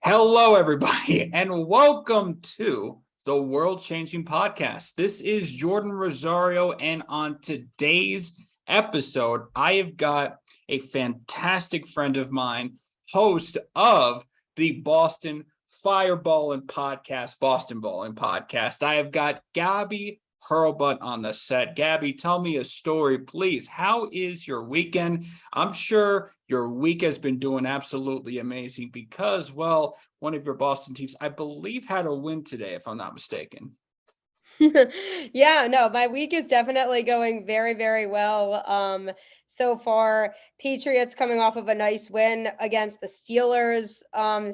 Hello, everybody, and welcome to the World Changing Podcast. This is Jordan Rosario, and on today's episode, I have got a fantastic friend of mine, host of the Boston Balling Podcast. I have got Gabby Hurlbut on the set. Gabby, tell me a story, please. How is your weekend? I'm sure your week has been doing absolutely amazing because, well, one of your Boston teams, I believe, had a win today, if I'm not mistaken. Yeah, no, my week is definitely going very, very well. So far, Patriots coming off of a nice win against the Steelers.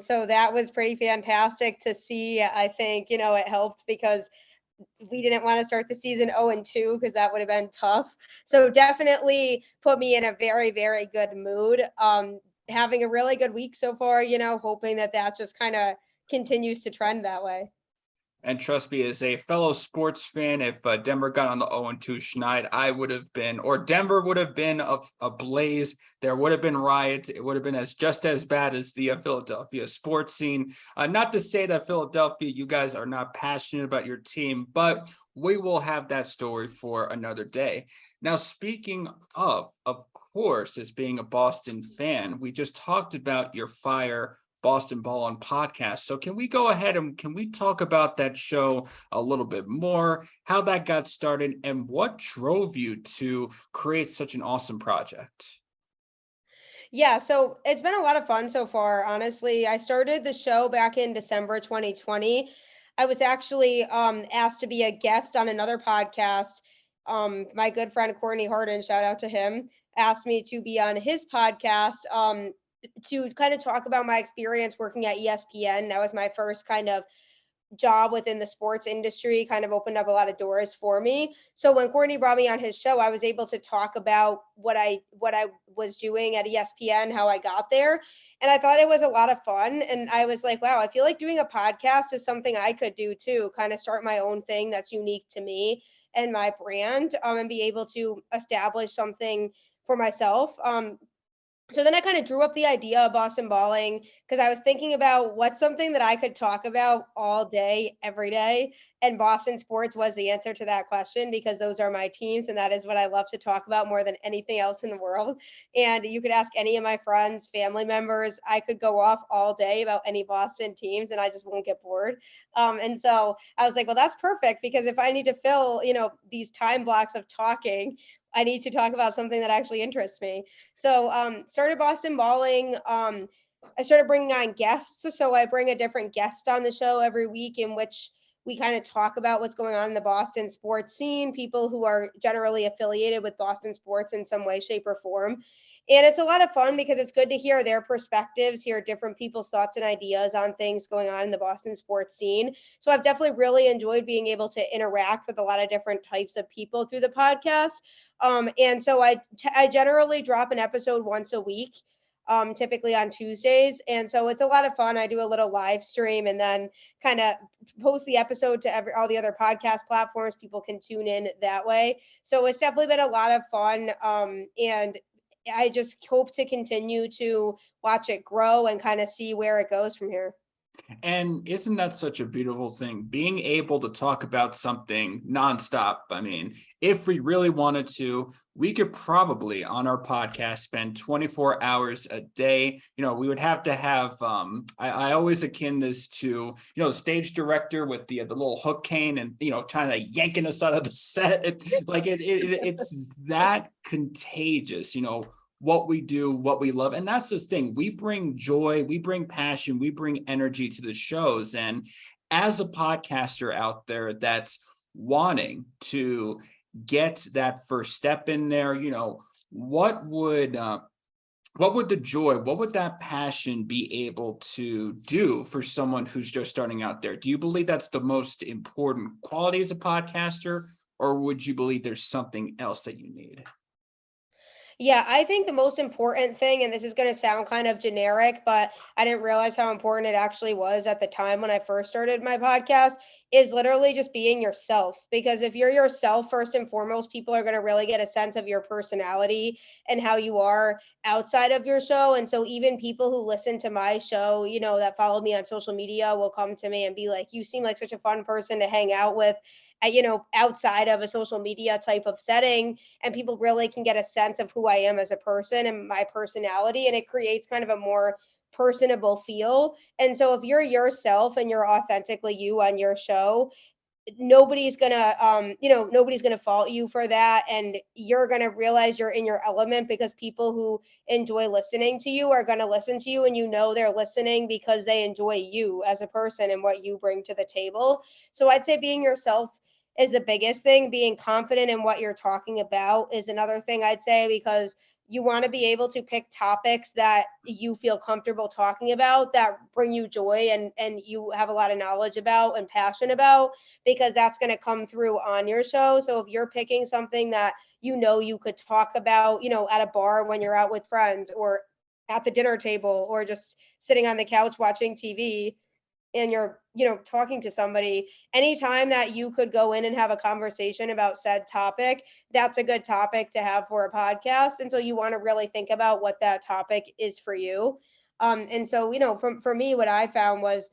So that was pretty fantastic to see. I think, it helped because we didn't want to start the season 0-2 because that would have been tough. So definitely put me in a very, very good mood. Having a really good week so far, hoping that just kind of continues to trend that way. And trust me, as a fellow sports fan, if Denver got on the 0-2 schneid, I would have been, or Denver would have been ablaze. There would have been riots. It would have been just as bad as the Philadelphia sports scene. Not to say that Philadelphia, you guys are not passionate about your team, but we will have that story for another day. Now, speaking of course, as being a Boston fan, we just talked about your fire Boston Balling Podcast. So can we go ahead and can we talk about that show a little bit more, how that got started, and what drove you to create such an awesome project? Yeah, so it's been a lot of fun so far, honestly. I started the show back in December 2020. I was actually asked to be a guest on another podcast. My good friend Courtney Harden, shout out to him, asked me to be on his podcast to kind of talk about my experience working at ESPN. That was my first kind of job within the sports industry, kind of opened up a lot of doors for me. So when Courtney brought me on his show, I was able to talk about what I was doing at ESPN, how I got there. And I thought it was a lot of fun. And I was like, wow, I feel like doing a podcast is something I could do too, kind of start my own thing that's unique to me and my brand, and be able to establish something for myself. So then I kind of drew up the idea of Boston Balling because I was thinking about what's something that I could talk about all day, every day. And Boston sports was the answer to that question because those are my teams and that is what I love to talk about more than anything else in the world. And you could ask any of my friends, family members, I could go off all day about any Boston teams and I just won't get bored. And so I was like, well, that's perfect because if I need to fill, these time blocks of talking, I need to talk about something that actually interests me. So started Boston Balling. I started bringing on guests. So I bring a different guest on the show every week in which we kind of talk about what's going on in the Boston sports scene, people who are generally affiliated with Boston sports in some way, shape, or form. And it's a lot of fun because it's good to hear their perspectives, hear different people's thoughts and ideas on things going on in the Boston sports scene. So I've definitely really enjoyed being able to interact with a lot of different types of people through the podcast. And so I generally drop an episode once a week, typically on Tuesdays. And so it's a lot of fun. I do a little live stream and then kind of post the episode to all the other podcast platforms. People can tune in that way. So it's definitely been a lot of fun. And I just hope to continue to watch it grow and kind of see where it goes from here. And isn't that such a beautiful thing? Being able to talk about something nonstop. I mean, if we really wanted to, we could probably on our podcast spend 24 hours a day. We would have to have, I always akin this to, stage director with the little hook cane and, trying to yanking us out of the set. It's that contagious, what we do, what we love. And that's the thing. We bring joy, we bring passion, we bring energy to the shows. And as a podcaster out there that's wanting to get that first step in there, what would the joy, what would that passion be able to do for someone who's just starting out there? Do you believe that's the most important quality as a podcaster, or would you believe there's something else that you need? Yeah, I think the most important thing, and this is going to sound kind of generic, but I didn't realize how important it actually was at the time when I first started my podcast, is literally just being yourself. Because if you're yourself, first and foremost, people are going to really get a sense of your personality and how you are outside of your show. And so, even people who listen to my show, that follow me on social media will come to me and be like, "You seem like such a fun person to hang out with." Outside of a social media type of setting, and people really can get a sense of who I am as a person and my personality, and it creates kind of a more personable feel. And so if you're yourself and you're authentically you on your show, nobody's gonna fault you for that, and you're gonna realize you're in your element, because people who enjoy listening to you are gonna listen to you, and they're listening because they enjoy you as a person and what you bring to the table. So I'd say being yourself is the biggest thing. Being confident in what you're talking about is another thing I'd say, because you want to be able to pick topics that you feel comfortable talking about, that bring you joy, and you have a lot of knowledge about and passion about, because that's going to come through on your show. So if you're picking something that you could talk about, at a bar when you're out with friends, or at the dinner table, or just sitting on the couch watching TV, and you're, talking to somebody, anytime that you could go in and have a conversation about said topic, that's a good topic to have for a podcast. And so you want to really think about what that topic is for you. And so, for me, what I found was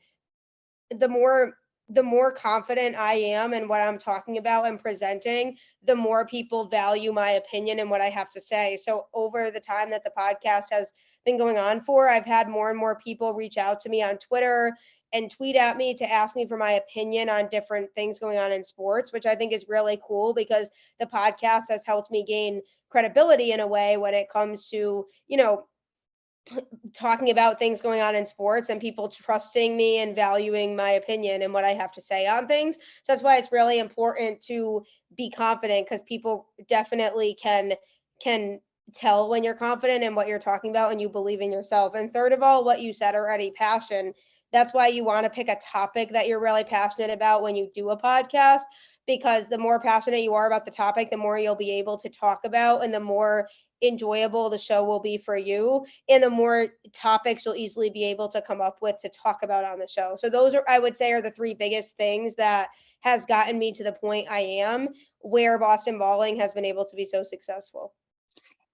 the more the more confident I am in what I'm talking about and presenting, the more people value my opinion and what I have to say. So over the time that the podcast has been going on for, I've had more and more people reach out to me on Twitter and tweet at me to ask me for my opinion on different things going on in sports, which I think is really cool, because the podcast has helped me gain credibility in a way when it comes to, talking about things going on in sports, and people trusting me and valuing my opinion and what I have to say on things. So that's why it's really important to be confident, because people definitely can tell when you're confident in what you're talking about and you believe in yourself. And third of all, what you said already, passion. That's why you want to pick a topic that you're really passionate about when you do a podcast, because the more passionate you are about the topic, the more you'll be able to talk about, and the more enjoyable the show will be for you, and the more topics you'll easily be able to come up with to talk about on the show. So those are, I would say, are the three biggest things that has gotten me to the point I am, where Boston Balling has been able to be so successful.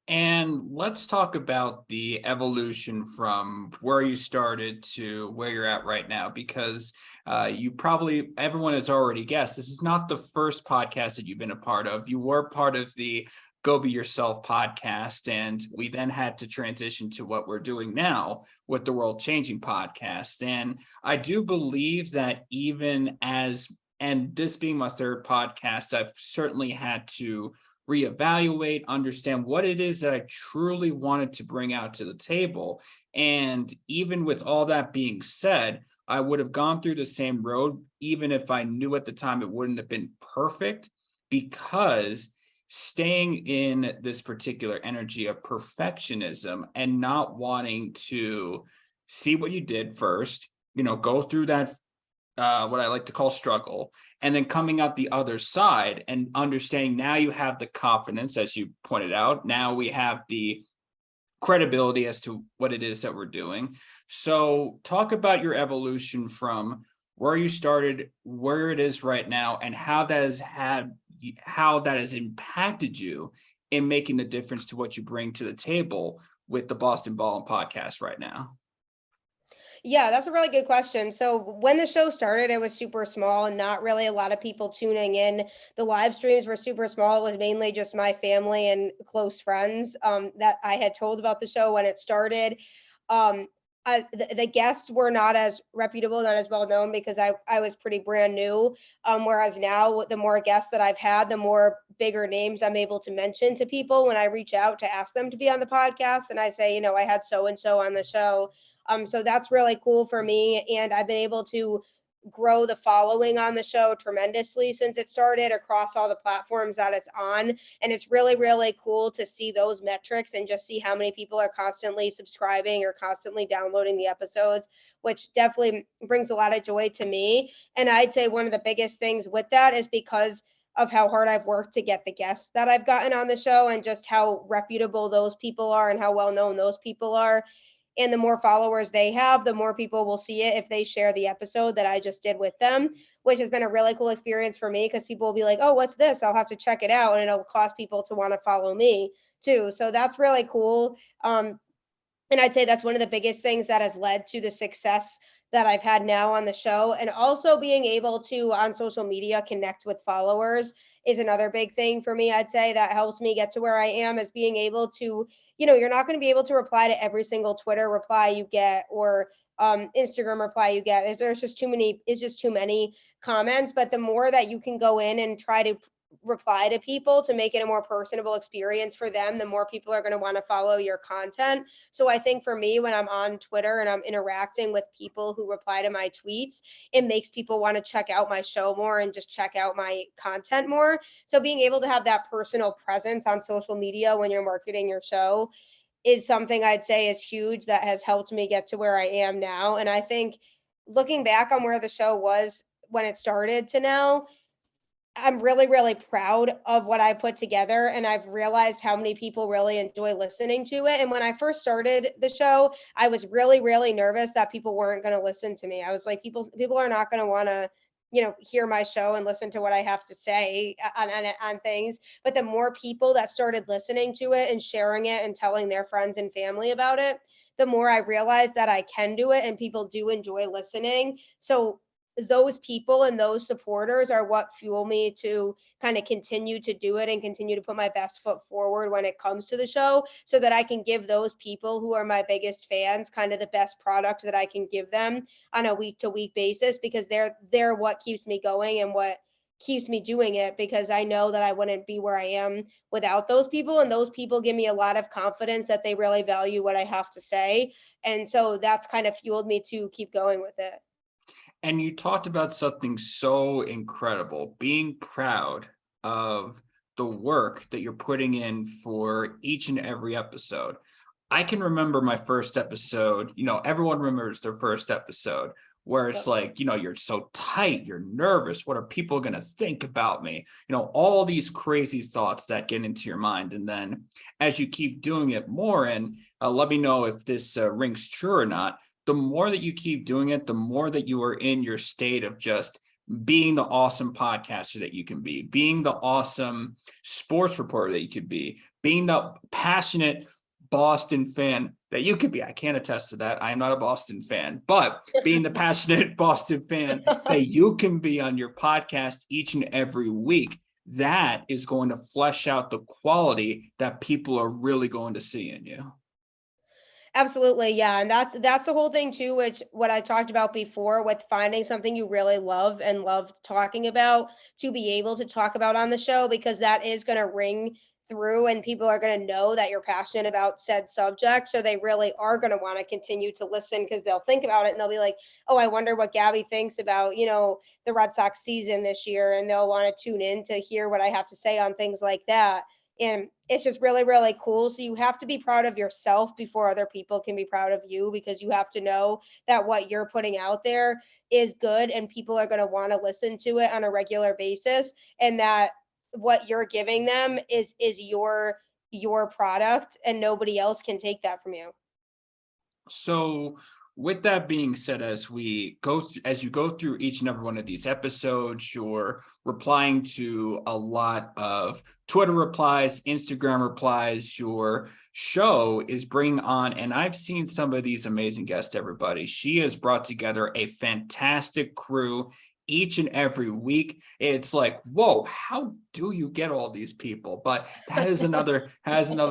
And let's talk about the evolution from where you started to where you're at right now, because everyone has already guessed, this is not the first podcast that you've been a part of. You were part of the Go Be Yourself podcast, and we then had to transition to what we're doing now with the World Changing podcast. And I do believe that and this being my third podcast, I've certainly had to reevaluate, understand what it is that I truly wanted to bring out to the table. And even with all that being said, I would have gone through the same road, even if I knew at the time it wouldn't have been perfect, because staying in this particular energy of perfectionism and not wanting to see what you did first, go through that what I like to call struggle, and then coming out the other side and understanding now you have the confidence, as you pointed out. Now we have the credibility as to what it is that we're doing. So, talk about your evolution from where you started, where it is right now, and how that has impacted you in making the difference to what you bring to the table with the Boston Ball podcast right now. Yeah, that's a really good question. So when the show started, it was super small and not really a lot of people tuning in. The live streams were super small. It was mainly just my family and close friends, that I had told about the show when it started. Um, the guests were not as reputable, not as well known, because I was pretty brand new. Whereas now, the more guests that I've had, the more bigger names I'm able to mention to people when I reach out to ask them to be on the podcast. And I say, I had so and so on the show. So that's really cool for me. And I've been able to grow the following on the show tremendously since it started, across all the platforms that it's on. And it's really, really cool to see those metrics and just see how many people are constantly subscribing or constantly downloading the episodes, which definitely brings a lot of joy to me. And I'd say one of the biggest things with that is because of how hard I've worked to get the guests that I've gotten on the show and just how reputable those people are and how well known those people are. And the more followers they have, the more people will see it if they share the episode that I just did with them, which has been a really cool experience for me because people will be like, oh, what's this? I'll have to check it out. And it'll cause people to want to follow me too. So that's really cool. And I'd say that's one of the biggest things that has led to the success that I've had now on the show. And also being able to, on social media, connect with followers is another big thing for me. I'd say that helps me get to where I am, is being able to, you're not going to be able to reply to every single Twitter reply you get or Instagram reply you get. There's just too many, it's just too many comments. But the more that you can go in and try to reply to people to make it a more personable experience for them, the more people are going to want to follow your content. So I think for me, when I'm on Twitter and I'm interacting with people who reply to my tweets, it makes people want to check out my show more and just check out my content more. So being able to have that personal presence on social media when you're marketing your show is something I'd say is huge, that has helped me get to where I am now. And I think looking back on where the show was when it started to now, I'm really, really proud of what I put together, and I've realized how many people really enjoy listening to it. And when I first started the show, I was really, really nervous that people weren't going to listen to me. I was like, people are not going to want to, hear my show and listen to what I have to say on things. But the more people that started listening to it and sharing it and telling their friends and family about it, the more I realized that I can do it and people do enjoy listening. So those people and those supporters are what fuel me to kind of continue to do it and continue to put my best foot forward when it comes to the show, so that I can give those people who are my biggest fans kind of the best product that I can give them on a week to week basis, because they're what keeps me going and what keeps me doing it, because I know that I wouldn't be where I am without those people, and those people give me a lot of confidence that they really value what I have to say. And so that's kind of fueled me to keep going with it. And you talked about something so incredible, being proud of the work that you're putting in for each and every episode. I can remember my first episode, everyone remembers their first episode where it's Yep. like, you're so tight, you're nervous. What are people going to think about me? All these crazy thoughts that get into your mind. And then as you keep doing it more, and let me know if this rings true or not, the more that you keep doing it, the more that you are in your state of just being the awesome podcaster that you can be, being the awesome sports reporter that you could be, being the passionate Boston fan that you could be. I can't attest to that. I am not a Boston fan, but being the passionate Boston fan that you can be on your podcast each and every week, that is going to flesh out the quality that people are really going to see in you. Absolutely, yeah, and that's the whole thing too, which what I talked about before, with finding something you really love and love talking about to be able to talk about on the show, because that is going to ring through and people are going to know that you're passionate about said subject, so they really are going to want to continue to listen, because they'll think about it and they'll be like, oh, I wonder what Gabby thinks about, the Red Sox season this year, and they'll want to tune in to hear what I have to say on things like that. And it's just really, really cool. So you have to be proud of yourself before other people can be proud of you, because you have to know that what you're putting out there is good and people are going to want to listen to it on a regular basis, and that what you're giving them is your product and nobody else can take that from you. So, with that being said, as you go through each and every one of these episodes, you're replying to a lot of Twitter replies, Instagram replies. Your show is bringing on, and I've seen some of these amazing guests. Everybody, she has brought together a fantastic crew each and every week. It's like, whoa, how do you get all these people? But that is another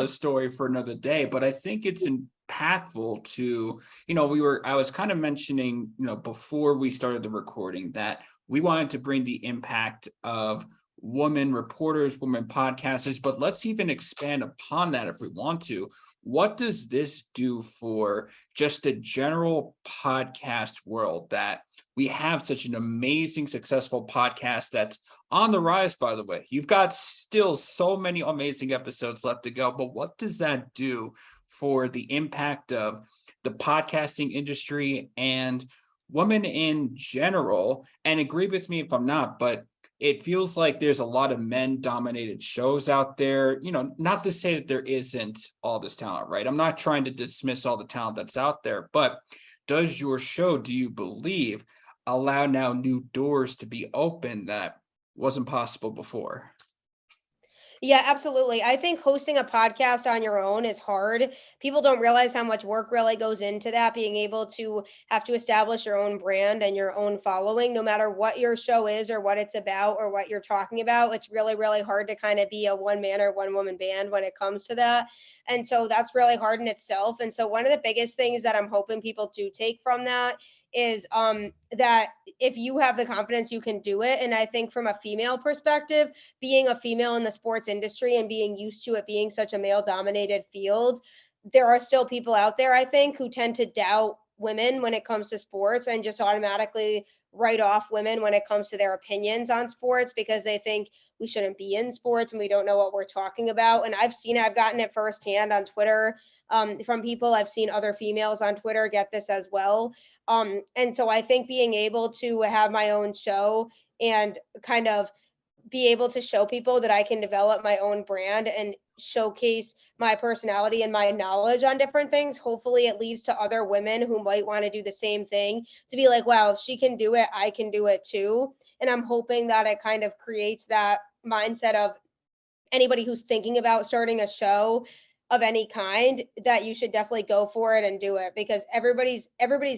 story for another day. But I think it's impactful to, I was kind of mentioning, before we started the recording, that we wanted to bring the impact of women reporters, women podcasters, but let's even expand upon that if we want to. What does this do for just the general podcast world, that we have such an amazing, successful podcast that's on the rise, by the way? You've got still so many amazing episodes left to go, but what does that do for the impact of the podcasting industry and women in general? And agree with me if I'm not, but it feels like there's a lot of men dominated shows out there. Not to say that there isn't all this talent, right? I'm not trying to dismiss all the talent that's out there, but does your show, do you believe, allow now new doors to be open that wasn't possible before? Yeah, absolutely. I think hosting a podcast on your own is hard. People don't realize how much work really goes into that, being able to have to establish your own brand and your own following, no matter what your show is or what it's about or what you're talking about. It's really, really hard to kind of be a one man or one woman band when it comes to that. And so that's really hard in itself. And so one of the biggest things that I'm hoping people do take from that is that if you have the confidence, you can do it. And I think from a female perspective, being a female in the sports industry and being used to it being such a male dominated field, there are still people out there, I think, who tend to doubt women when it comes to sports and just automatically write off women when it comes to their opinions on sports because they think we shouldn't be in sports and we don't know what we're talking about. And I've gotten it firsthand on Twitter from people. I've seen other females on Twitter get this as well. And so I think being able to have my own show and kind of be able to show people that I can develop my own brand and showcase my personality and my knowledge on different things. Hopefully, it leads to other women who might want to do the same thing to be like, wow, if she can do it, I can do it too. And I'm hoping that it kind of creates that mindset of anybody who's thinking about starting a show of any kind that you should definitely go for it and do it because everybody's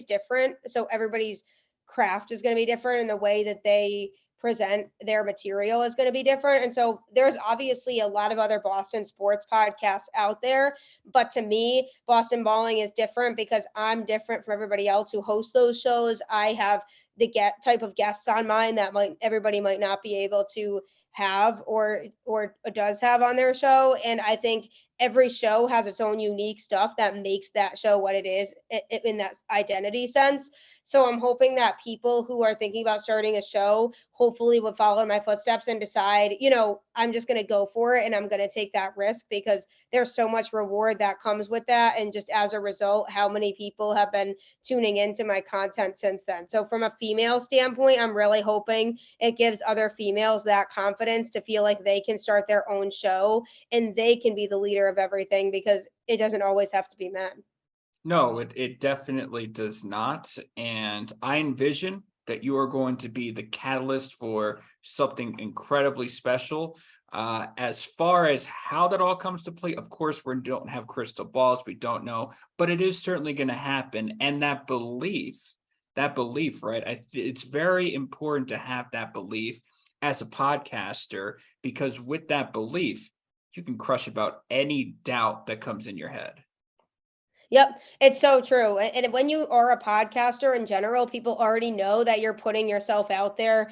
different, so everybody's craft is going to be different and the way that they present their material is going to be different. And so there's obviously a lot of other Boston sports podcasts out there, but to me Boston Balling is different because I'm different from everybody else who hosts those shows. I have the get type of guests on mine that might everybody might not be able to have or does have on their show. And I think every show has its own unique stuff that makes that show what it is in that identity sense. So I'm hoping that people who are thinking about starting a show hopefully would follow in my footsteps and decide, I'm just going to go for it and I'm going to take that risk because there's so much reward that comes with that. And just as a result, how many people have been tuning into my content since then. So from a female standpoint, I'm really hoping it gives other females that confidence to feel like they can start their own show and they can be the leader of everything because it doesn't always have to be men. No, it definitely does not. And I envision that you are going to be the catalyst for something incredibly special. As far as how that all comes to play, of course, we don't have crystal balls, we don't know, but it is certainly going to happen. And that belief, right? It's very important to have that belief as a podcaster, because with that belief, you can crush about any doubt that comes in your head. Yep, it's so true. And when you are a podcaster in general, people already know that you're putting yourself out there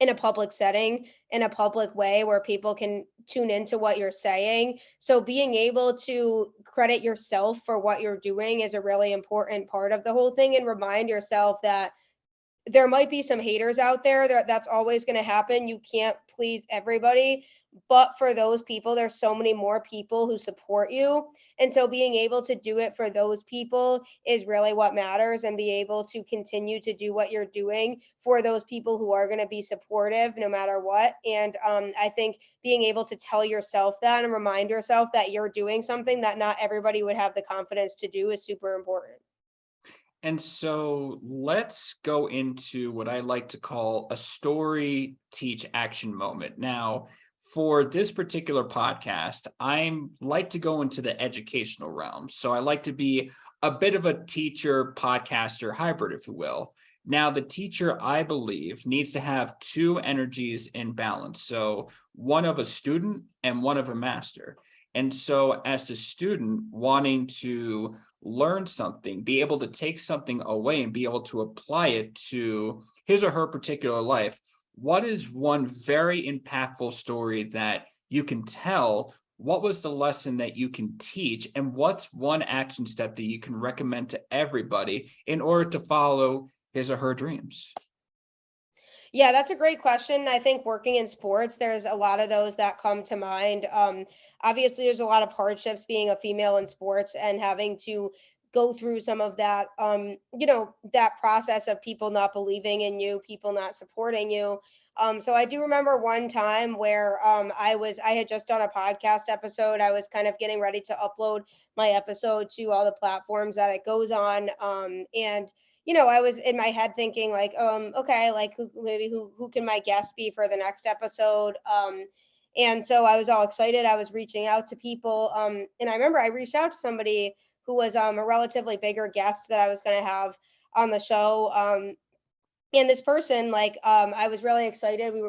in a public setting, in a public way where people can tune into what you're saying. So being able to credit yourself for what you're doing is a really important part of the whole thing and remind yourself that there might be some haters out there that's always going to happen. You can't please everybody, but for those people there's so many more people who support you, and so being able to do it for those people is really what matters, and be able to continue to do what you're doing for those people who are going to be supportive no matter what. And I think being able to tell yourself that and remind yourself that you're doing something that not everybody would have the confidence to do is super important. And so let's go into what I like to call a story, teach, action moment. Now, for this particular podcast, I'm like to go into the educational realm. So I like to be a bit of a teacher, podcaster hybrid, if you will. Now, the teacher, I believe, needs to have two energies in balance. So one of a student and one of a master. And so as a student wanting to learn something, be able to take something away and be able to apply it to his or her particular life, what is one very impactful story that you can tell? What was the lesson that you can teach? And what's one action step that you can recommend to everybody in order to follow his or her dreams? Yeah, that's a great question. I think working in sports, there's a lot of those that come to mind. Obviously, there's a lot of hardships being a female in sports and having to go through some of that, that process of people not believing in you, people not supporting you. So I do remember one time where I had just done a podcast episode. I was kind of getting ready to upload my episode to all the platforms that it goes on. And I was in my head thinking like, okay, like who can my guest be for the next episode? And so I was all excited. I was reaching out to people. And I remember I reached out to somebody who was a relatively bigger guest that I was going to have on the show. And this person, like, I was really excited. We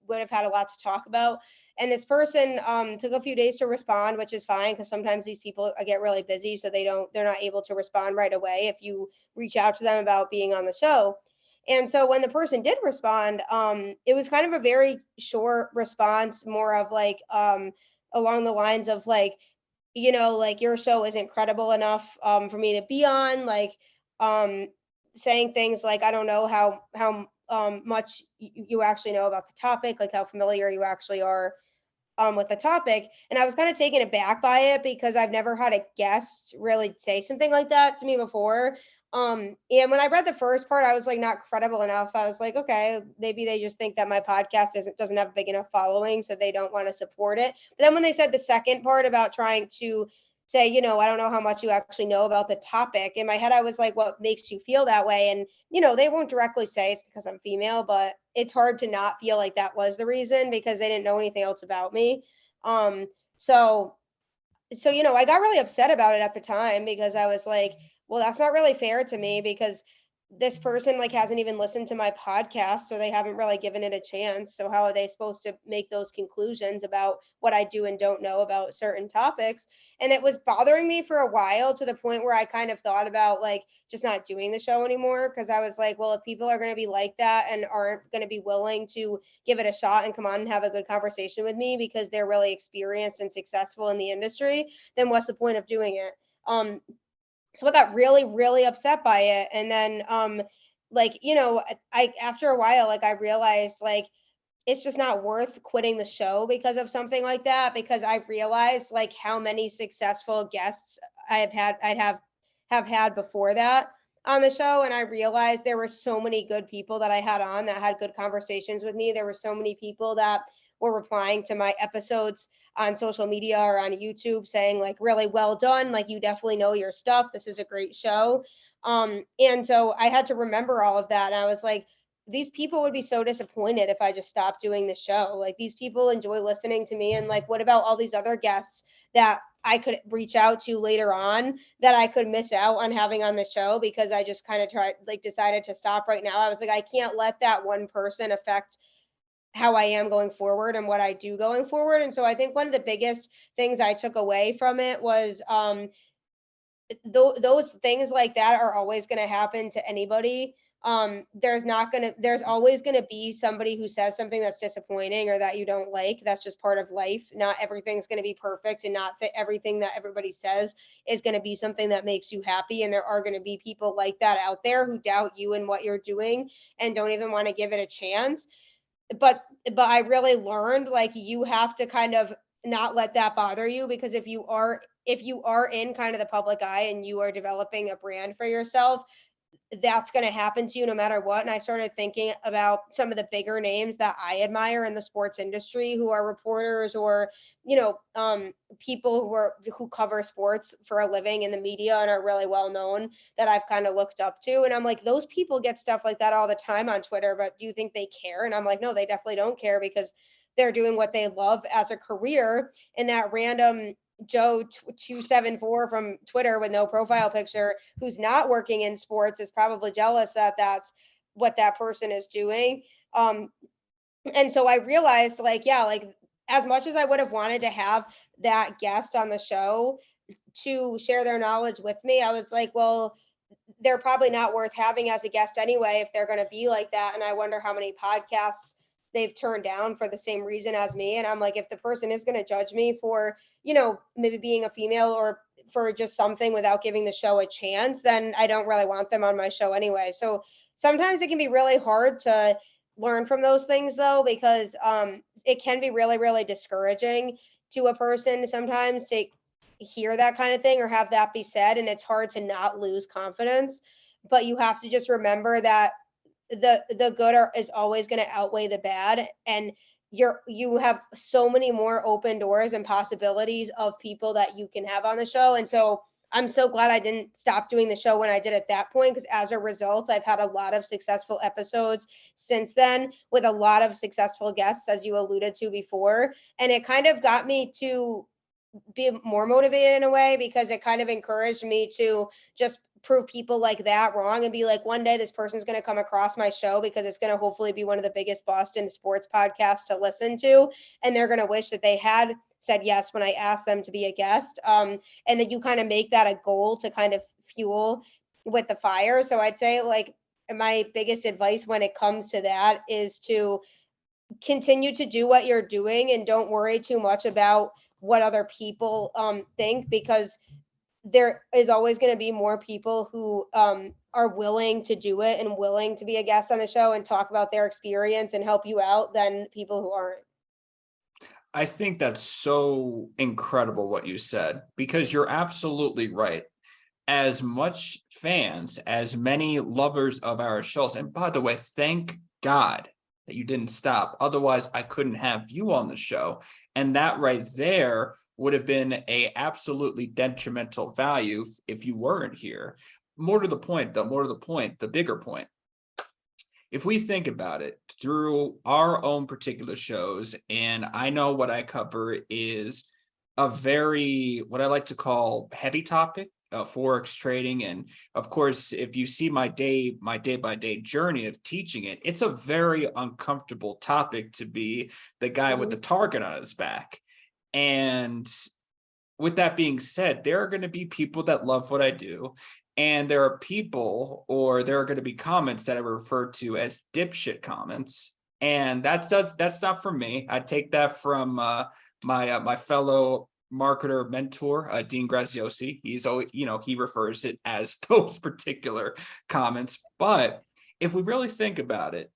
would have had a lot to talk about. And this person took a few days to respond, which is fine because sometimes these people get really busy, so they're not able to respond right away if you reach out to them about being on the show. And so when the person did respond, it was kind of a very short response, more of like along the lines of like, like your show isn't credible enough for me to be on, like um saying things like, I don't know how much you actually know about the topic, like how familiar you actually are with the topic. And I was kind of taken aback by it because I've never had a guest really say something like that to me before. And when I read the first part, I was like, not credible enough. I was like, okay, maybe they just think that my podcast doesn't have a big enough following, so they don't want to support it. But then when they said the second part about trying to say, I don't know how much you actually know about the topic, in my head, I was like, what makes you feel that way? And, they won't directly say it's because I'm female, but it's hard to not feel like that was the reason because they didn't know anything else about me. Um, so I got really upset about it at the time because I was like, well, that's not really fair to me because this person like hasn't even listened to my podcast, so they haven't really given it a chance. So how are they supposed to make those conclusions about what I do and don't know about certain topics? And it was bothering me for a while to the point where I kind of thought about like just not doing the show anymore because I was like, well, if people are going to be like that and aren't going to be willing to give it a shot and come on and have a good conversation with me because they're really experienced and successful in the industry, then what's the point of doing it? So I got really, really upset by it. And then like, I after a while, like I realized like it's just not worth quitting the show because of something like that, because I realized like how many successful guests I'd have had before that on the show. And I realized there were so many good people that I had on that had good conversations with me. There were so many people that were replying to my episodes on social media or on YouTube saying like, really well done, like you definitely know your stuff, this is a great show. And so I had to remember all of that, and I was like, these people would be so disappointed if I just stopped doing the show. Like these people enjoy listening to me, and like what about all these other guests that I could reach out to later on that I could miss out on having on the show because I just kind of decided to stop right now. I was like, I can't let that one person affect how I am going forward and what I do going forward. And so I think one of the biggest things I took away from it was those things like that are always going to happen to anybody. There's always going to be somebody who says something that's disappointing or that you don't like. That's just part of life. Not everything's going to be perfect, and not that everything that everybody says is going to be something that makes you happy. And there are going to be people like that out there who doubt you and what you're doing and don't even want to give it a chance. But I really learned like you have to kind of not let that bother you, because if you are in kind of the public eye and you are developing a brand for yourself, that's going to happen to you no matter what. And I started thinking about some of the bigger names that I admire in the sports industry who are reporters or, people who cover sports for a living in the media and are really well known, that I've kind of looked up to. And I'm like, those people get stuff like that all the time on Twitter, but do you think they care? And I'm like, no, they definitely don't care because they're doing what they love as a career. And that random Joe 274 from Twitter with no profile picture who's not working in sports is probably jealous that that's what that person is doing. Um, and so I realized like, yeah, like as much as I would have wanted to have that guest on the show to share their knowledge with me, I was like, well, they're probably not worth having as a guest anyway if they're going to be like that. And I wonder how many podcasts they've turned down for the same reason as me. And I'm like, if the person is going to judge me for, maybe being a female or for just something without giving the show a chance, then I don't really want them on my show anyway. So sometimes it can be really hard to learn from those things though, because it can be really, really discouraging to a person sometimes to hear that kind of thing or have that be said, and it's hard to not lose confidence. But you have to just remember that the good is always going to outweigh the bad, and you have so many more open doors and possibilities of people that you can have on the show. And so I'm so glad I didn't stop doing the show when I did at that point, because as a result, I've had a lot of successful episodes since then with a lot of successful guests, as you alluded to before. And it kind of got me to be more motivated in a way, because it kind of encouraged me to just prove people like that wrong and be like, one day this person's going to come across my show, because it's going to hopefully be one of the biggest Boston sports podcasts to listen to, and they're going to wish that they had said yes when I asked them to be a guest. And then you kind of make that a goal to kind of fuel with the fire. So I'd say, like, my biggest advice when it comes to that is to continue to do what you're doing and don't worry too much about what other people think, because there is always going to be more people who are willing to do it and willing to be a guest on the show and talk about their experience and help you out than people who aren't. I think that's so incredible what you said, because you're absolutely right. As much fans, as many lovers of our shows, and by the way, thank God that you didn't stop. Otherwise, I couldn't have you on the show. And that right there would have been a absolutely detrimental value if you weren't here. More to the point, the bigger point. If we think about it through our own particular shows, and I know what I cover is a very, what I like to call heavy topic, forex trading. And of course, if you see my day by day journey of teaching it, it's a very uncomfortable topic to be the guy with the target on his back. And with that being said, there are going to be people that love what I do. And there are people, or there are going to be comments that I refer to as dipshit comments. And that's not for me. I take that from my fellow marketer mentor, Dean Graziosi. He's always, he refers it as those particular comments. But if we really think about it,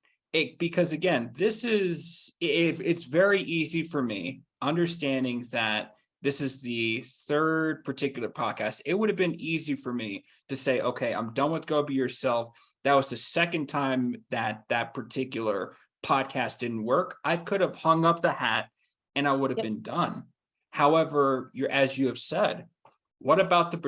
because again, it's very easy for me understanding that this is the third particular podcast. It would have been easy for me to say, okay, I'm done with Go Be Yourself. That was the second time that particular podcast didn't work. I could have hung up the hat and I would have been done. However, as you have said, what about the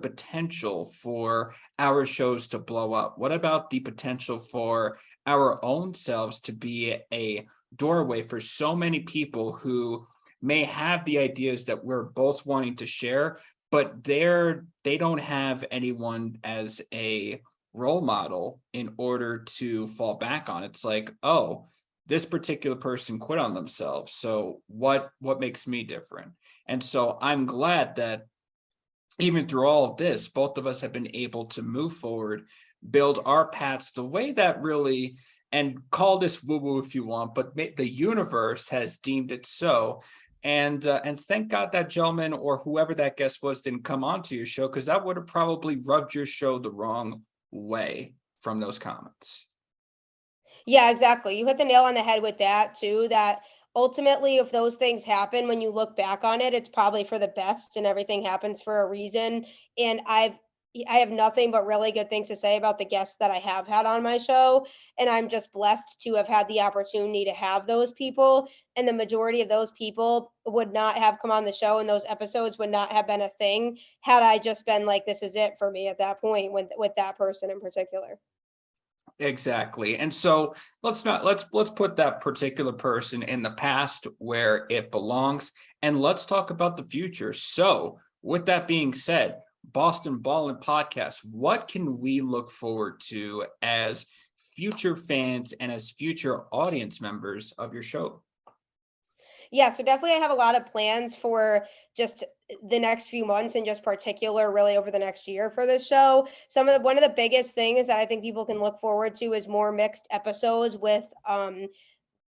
potential for our shows to blow up? What about the potential for our own selves to be a doorway for so many people who may have the ideas that we're both wanting to share, but they don't have anyone as a role model in order to fall back on? It's like, oh, this particular person quit on themselves, so what makes me different? And so I'm glad that even through all of this, both of us have been able to move forward, build our paths the way that really, and call this woo-woo if you want, but the universe has deemed it so. And thank God that gentleman or whoever that guest was didn't come onto your show, because that would have probably rubbed your show the wrong way from those comments. Yeah, exactly. You hit the nail on the head with that too, that ultimately, if those things happen, when you look back on it, it's probably for the best and everything happens for a reason. And I have nothing but really good things to say about the guests that I have had on my show. And I'm just blessed to have had the opportunity to have those people. And the majority of those people would not have come on the show, and those episodes would not have been a thing had I just been like, this is it for me at that point with that person in particular. Exactly. And so let's put that particular person in the past where it belongs, and let's talk about the future. So with that being said, Boston Ballin' Podcast, what can we look forward to as future fans and as future audience members of your show? Yeah, so definitely I have a lot of plans for just the next few months, and just particular really over the next year for this show. One of the biggest things that I think people can look forward to is more mixed episodes with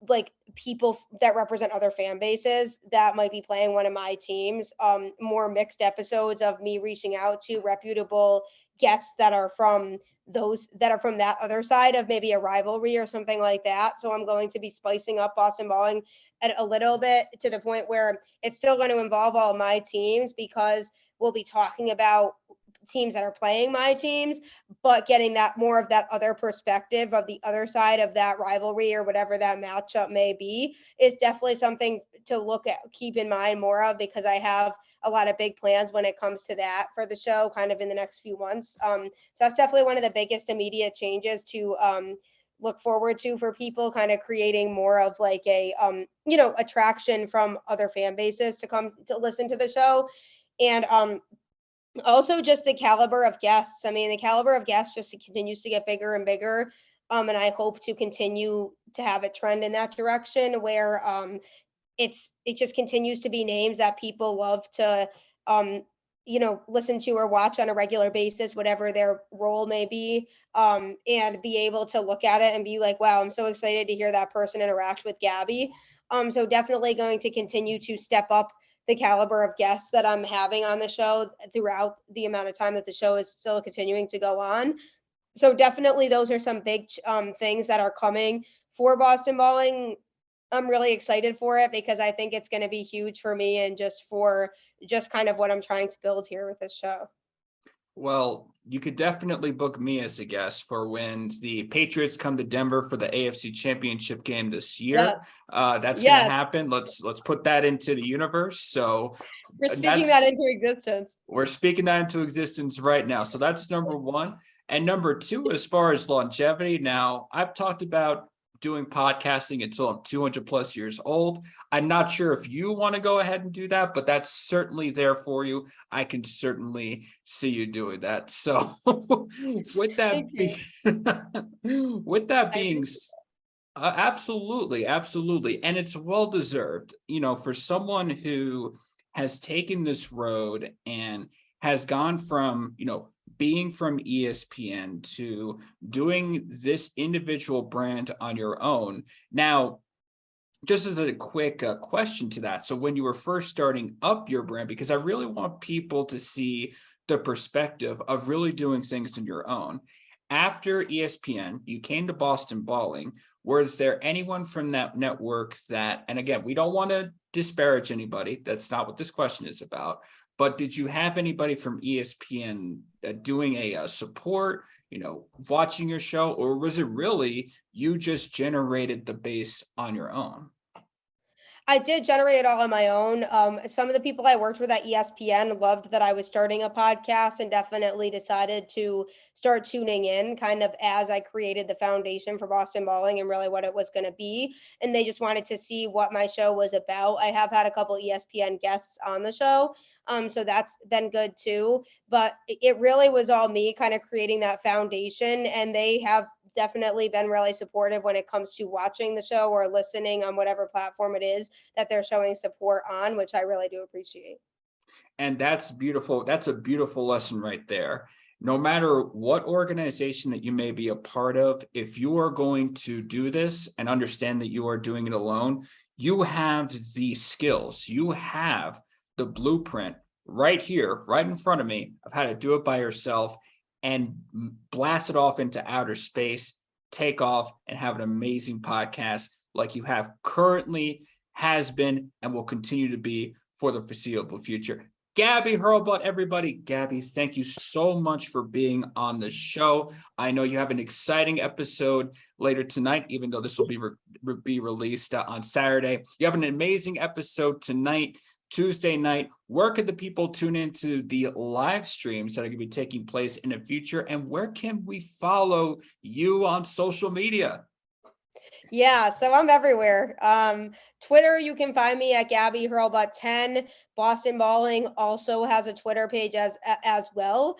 like people that represent other fan bases that might be playing one of my teams. More mixed episodes of me reaching out to reputable guests that are from those that are from that other side of maybe a rivalry or something like that. So I'm going to be spicing up Boston Balling at a little bit, to the point where it's still going to involve all my teams, because we'll be talking about teams that are playing my teams, but getting that more of that other perspective of the other side of that rivalry or whatever that matchup may be, is definitely something to look at, keep in mind more of, because I have a lot of big plans when it comes to that for the show kind of in the next few months. So that's definitely one of the biggest immediate changes to look forward to for people, kind of creating more of like a attraction from other fan bases to come to listen to the show. And also just the caliber of guests. I mean, the caliber of guests just continues to get bigger and bigger. And I hope to continue to have a trend in that direction, where it just continues to be names that people love to um listen to or watch on a regular basis, whatever their role may be, and be able to look at it and be like, wow, I'm so excited to hear that person interact with Gabby. So definitely going to continue to step up the caliber of guests that I'm having on the show throughout the amount of time that the show is still continuing to go on. So definitely those are some big things that are coming for Boston Balling. I'm really excited for it, because I think it's going to be huge for me, and just for just kind of what I'm trying to build here with this show. Well, you could definitely book me as a guest for when the Patriots come to Denver for the AFC Championship game this Yeah. year. That's going to Yes. happen. Let's put that into the universe. So We're speaking that that's into existence. we're speaking that into existence right now. So that's number one. And number two, as far as longevity, now I've talked about doing podcasting until I'm 200 plus years old. I'm not sure if you want to go ahead and do that, but that's certainly there for you. I can certainly see you doing that. So with that Thank you. be with that I being absolutely, absolutely. And it's well deserved, for someone who has taken this road and has gone from, being from ESPN to doing this individual brand on your own. Now, just as a quick question to that. So when you were first starting up your brand, because I really want people to see the perspective of really doing things on your own. After ESPN, you came to Boston Balling. Was there anyone from that network that, and again, we don't want to disparage anybody. That's not what this question is about. But did you have anybody from ESPN doing a support, watching your show, or was it really you just generated the base on your own? I did generate it all on my own. Some of the people I worked with at ESPN loved that I was starting a podcast, and definitely decided to start tuning in kind of as I created the foundation for Boston Balling and really what it was going to be. And they just wanted to see what my show was about. I have had a couple ESPN guests on the show. So that's been good too. But it really was all me kind of creating that foundation. And they have definitely been really supportive when it comes to watching the show or listening on whatever platform it is that they're showing support on, which I really do appreciate. And that's beautiful. That's a beautiful lesson right there. No matter what organization that you may be a part of, if you are going to do this and understand that you are doing it alone, you have the skills, you have the blueprint right here, right in front of me, of how to do it by yourself and blast it off into outer space, take off, and have an amazing podcast like you have currently, has been, and will continue to be for the foreseeable future. Gabby Hurlbut, everybody. Gabby, thank you so much for being on the show. I know you have an exciting episode later tonight, even though this will be released on Saturday. You have an amazing episode tonight, Tuesday night. Where can the people tune into the live streams that are going to be taking place in the future? And where can we follow you on social media? Yeah, so I'm everywhere. Twitter, you can find me at Gabby Hurlbut 10. Boston Balling also has a Twitter page as well,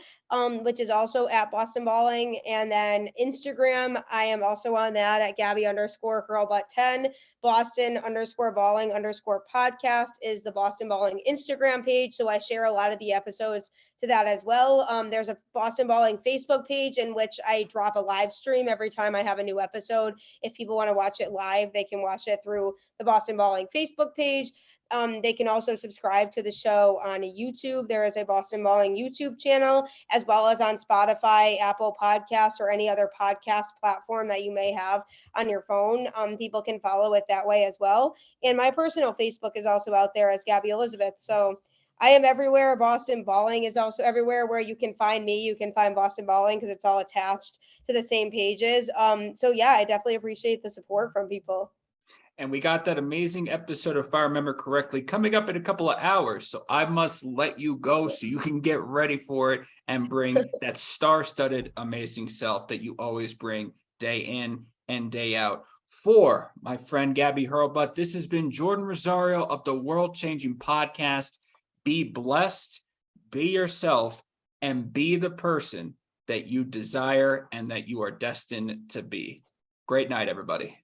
which is also at Boston Balling. And then Instagram, I am also on that at Gabby_Hurlbut 10. Boston_Balling_podcast is the Boston Balling Instagram page. So I share a lot of the episodes to that as well. There's a Boston Balling Facebook page in which I drop a live stream every time I have a new episode. If people want to watch it live, they can watch it through the Boston Balling Facebook page. They can also subscribe to the show on YouTube. There is a Boston Balling YouTube channel, as well as on Spotify, Apple Podcasts, or any other podcast platform that you may have on your phone. People can follow it that way as well. And my personal Facebook is also out there as Gabby Elizabeth. So I am everywhere. Boston Balling is also everywhere where you can find me. You can find Boston Balling because it's all attached to the same pages. So yeah, I definitely appreciate the support from people. And we got that amazing episode, if I remember correctly, coming up in a couple of hours. So I must let you go so you can get ready for it and bring that star-studded, amazing self that you always bring day in and day out. For my friend Gabby Hurlbut, this has been Jordan Rosario of the World Changing Podcast. Be blessed, be yourself, and be the person that you desire and that you are destined to be. Great night, everybody.